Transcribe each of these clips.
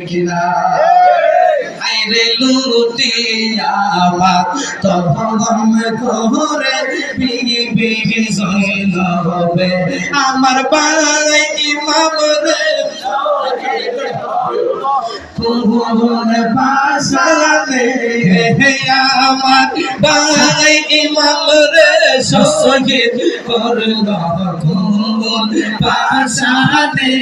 কিনা আইরে লুটিয়া বাত তখন করে বিবি জইন হবে আমার ভাই ইমাম রে কুহুর পাশালে আমার ভাই ইমাম রে শহীদ করল কুহুর পাশালে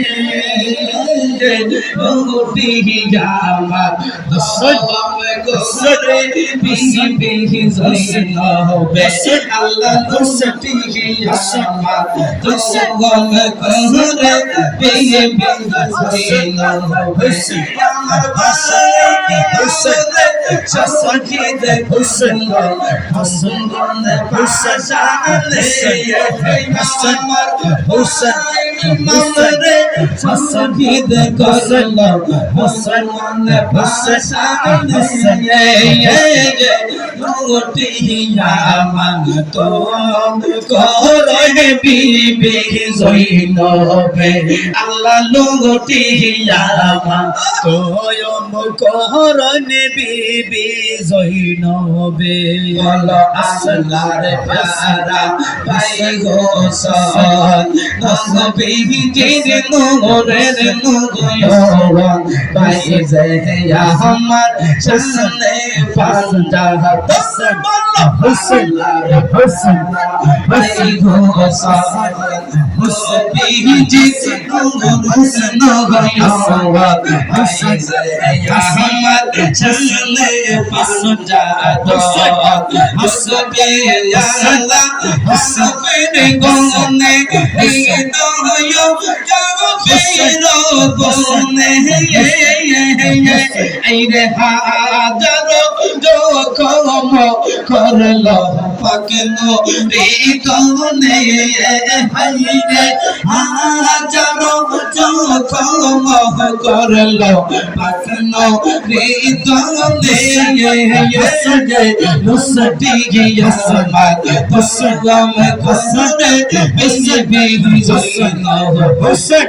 লুটিয়া বাত করে বিবি জইন হবে আল্লাহ লুটিয়া বাত তখন করে বিবি জইন হবে আমার ভাই শহীদ হুসেন হুসেন আমার হুসেন মামরে শহীদ করল হুসেন হুসেন লুটিয়া মান তো করে বিবি জইনবে আল্লাহ লুটিয়া মান তো করনে বিবি জইনবে বল আল্লাহর প্যারা ভাই গোসল নবী জির নূরের নূর ভাই জয়া আমার সামনে পাঁচটা হুসেন হুসেন ভাই গোসল নবী জির নূর হুসেন গয়া হুসেন আমার সামনে পাঁচটা হসবে আল্লাহ হসবে গনে দয়া কাফির গনে আইরে হাজারো যখন করল পাক নবী গনে হাইরে হাজারো যখন করল পাক নবী গনে নুসটি ইয়াসমাত তসলাম কসরে বিবি জইন হুসেন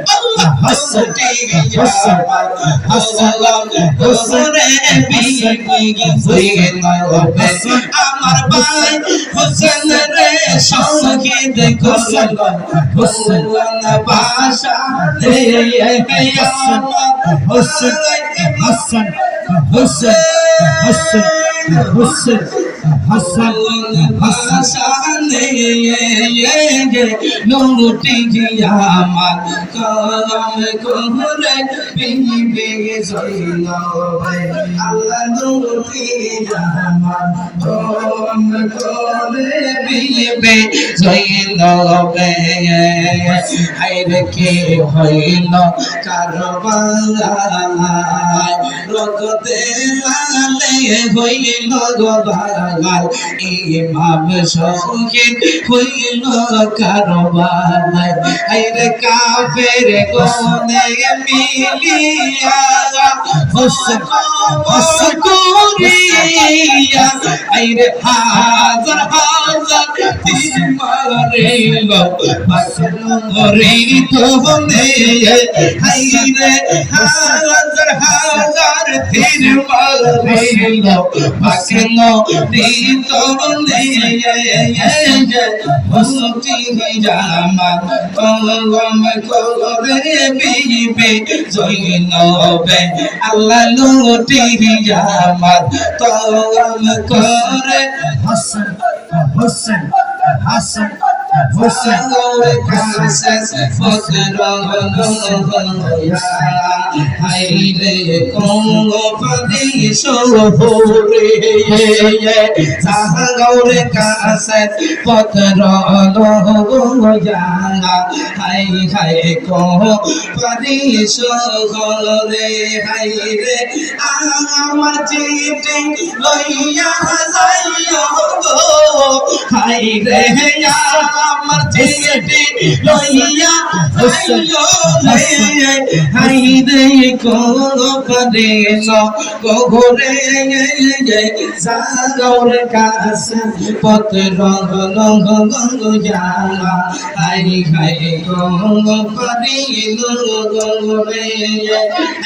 হসটি ইয়াসমাত তসলাম কসরে বিবি জইন আমার ভাই হুসেন রে শহীদ করল হুসেন বাদশা রে হুসেন হাসান হুসেন হাসান হুসেন হাসান হাসানে লুটিয়া মান কলম করে বিবি জইনবে আল্লাহ লুটিয়া মান কলম করে বিবি জইনবে আইরে কে হইল কারবালায় রক্তে লালে হইল গোবাগাল ইমাম শহীদ হইল কারবালায় আইরে কাফের গনে মিলিয়া হুসেন হসকুরিয়া আইরে হাজার হাজার তীর মারিল পাশরে তোনে আইরে হাজার হাজার তীর মারিল পাশনো তোনে হসতি জামা কলম করে বিবি জইনবে আল্লাহ লুটিয়া মান কলম করে হাসান হাসান হাসান হুসেন হাসান ফকরয়া হাইরে কোন পদি সোহরে সাহাগৌরে কাছে ফকরয়া হাই হাই কোন পদি সোহরে হাইরে আমার চিঠি লইয়া যাইও গো হাইরে আমার চিঠি লইয়া যাইও রে হাইরে গোপরে গোরে সাগর কাছে পথ রঙ রঙ জানা হাই হাই গোপরে গোরে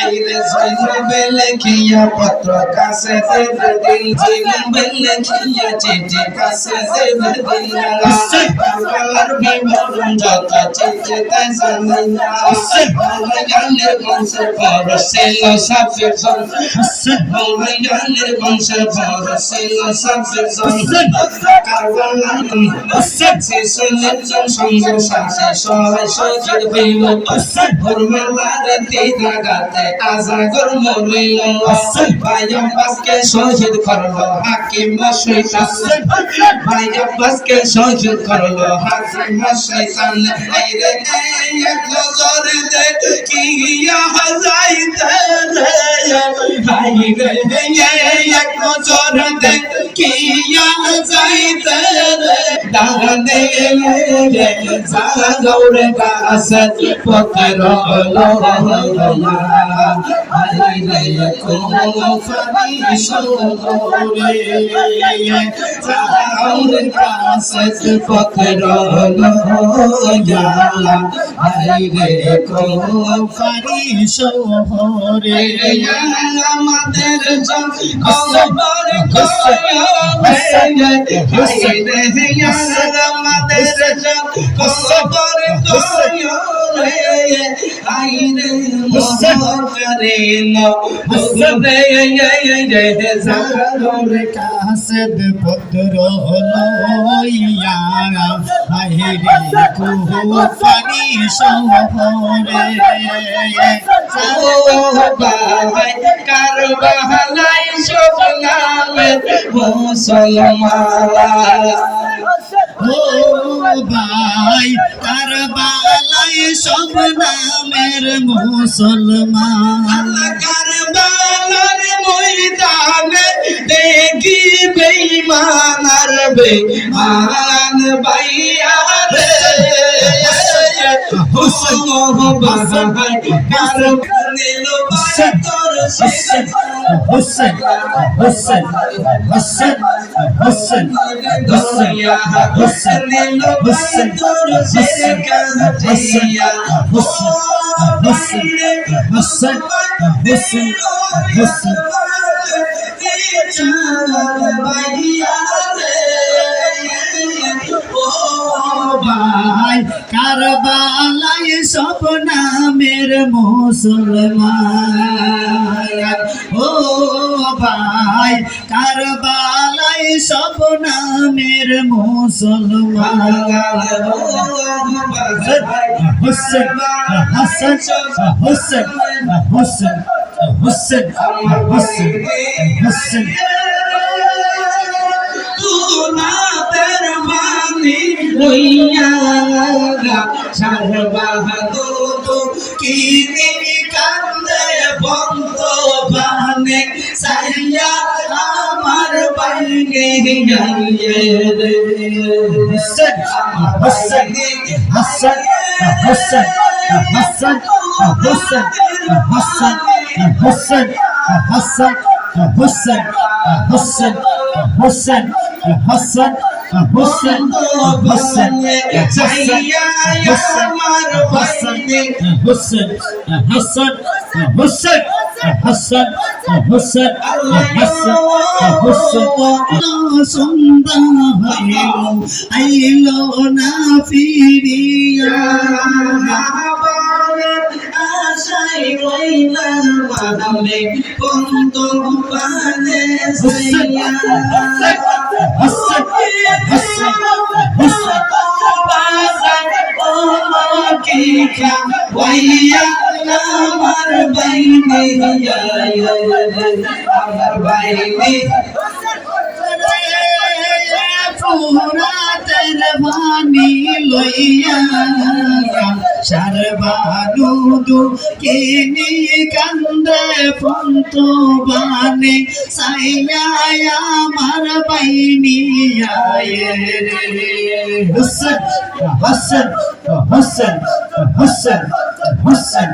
আইরে সাইন বেলে কিয়া পত্র কাছে দিন জিন বেলে কিয়া চিঠি কাছে দিন কালার বিবরণ যত চিঠি কাছে Galler bonsar bara silla saffirson Hålla galler bonsar bara silla saffirson Karvalan Sisson lipson songo sase Soy sojid bilo Hurmalare tida gate Aza gurmurilo Bayam baske sojid karlo Hakim shaitan Bayam baske sojid karlo Hakim shaitan Ayre ek nazar de কিয়া যাইতে রে ভাই রে এক নজর দে কিয়া যাইতে রে দাঁড়ানে রে সাগর কাছে পথর লহলা ভাই রে কোন ফারি সরে সাগর কাছে পথর লহলা ভাই রে কোন ফারি শহরে আমাদের খবর আমাদের খবর আইরে মোহরে সাগর কাছে পত্র লইয়া আইরে কোন ফারি শহরে ভাই কারবালাই সব নামে মুসলমান ও ভাই কারবালাই সব নামের মুসলমান কারবালার ময়দানে দেখি বেঈমান আর বেঈমান ভাইয়া রে হুসেন ভাই কারবালার তোর হুসেন হুসেন হুসেন হুসেন হুসেন হুসেন হুসেন তোর হুসেন কাহিয়া হুসেন হুসেন হুসেন হুসেন ভাই কারবালাই সব নামের মুসলমান ও ভাই কারবালাই সব নামের মুসলমান হুসেন হাসান হুসেন হুসেন হুসেন হুসেন হুসেন নাতের বাণী লইয়া সারবাহাদুর কিনি কান্দে বন্ধ বানে সাইয়া আমার বাইনে গাইয়ে রে Hussain Hussain Hasan Hussain Hasan Hussain Hasan Hussain Hasan Hussain Hussain Hussain Hassan Hassan Hassan Jaiya Yamar Bandi Hassan Hassan Hassan Hassan Hassan Hassan Sunda ailo na firiya Asai koila madame kondo pane saya Hassan Hassan Hassan Hassan Kika waya namar baini ya amar baini Purater bani loiya Sarbanudu kini kande punto bane Saya amar baini ya Hassan Hassan Hassan Hassan Hassan